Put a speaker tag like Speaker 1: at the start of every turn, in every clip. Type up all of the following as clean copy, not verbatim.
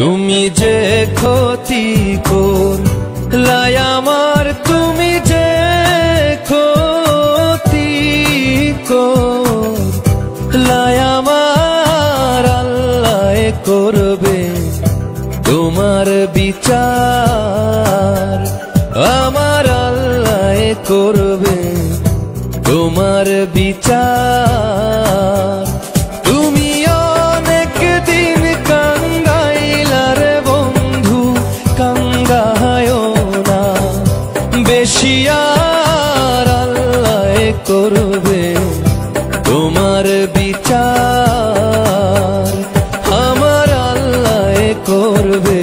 Speaker 1: তুমি যে ক্ষতি করলাই আমার, তুমি যে ক্ষতি করলাই আমার, আল্লাহ করবে তোমার বিচার। আমার আল্লাহ করবে তোমার বিচার। তুমি অনেক দিন কাঙ্গাইলা রে বন্ধু, কাঙ্গায়ও না বেশি, আর আল্লাহ করবে তোমার বিচার। আমার আল্লাহ করবে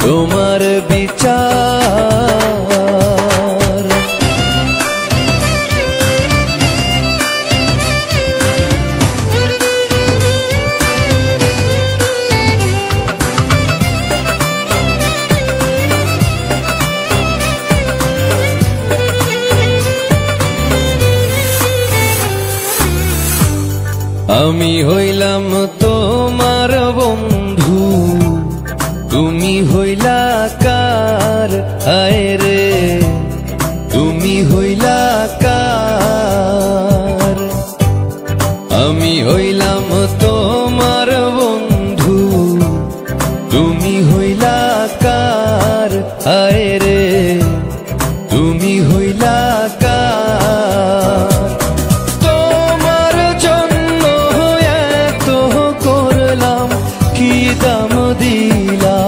Speaker 1: তোমার বিচার। আমি হইলাম তোমার বন্ধু, তুমি হইলা কার? হায় রে তুমি হইলা কার? আমি হইলাম তোমার বন্ধু, তুমি হইলা কার? হায় রে তুমি হইলা কার? তোমার জন্য এত করলাম, কি দাম দিলা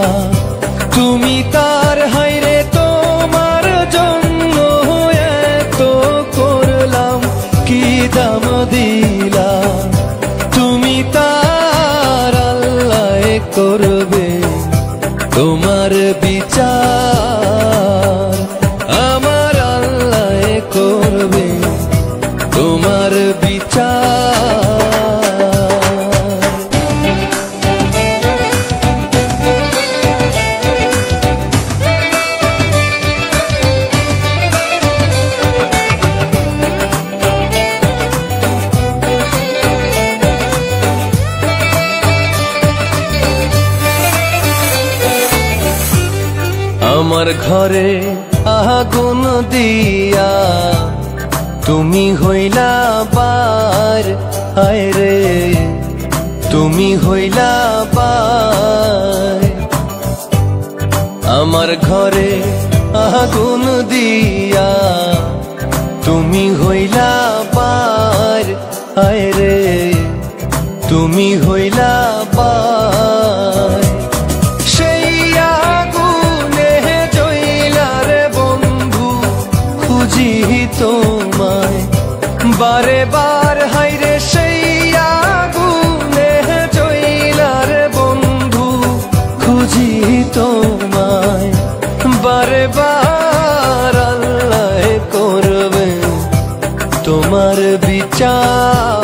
Speaker 1: তুমি তার? হায় রে তোমার জন্য এত করলাম, কি দাম দিলা তুমি তার? আল্লাহ করবে তোমার বিচার। আমার আল্লাহ করবে তোমার বিচার। আমার ঘরে আগুন দিয়া তুমি হইলা বার, হায় রে তুমি হইলা বার। আমার ঘরে আগুন দিয়া তুমি হইলা বার, হায় রে তুমি হইলা বার। তোমায় বারে বার, হায় রে সেই আগুনে জ্বলা রে বন্ধু, খুঁজি তোমায় বারে বার। আল্লাহ করবে তোমার বিচার।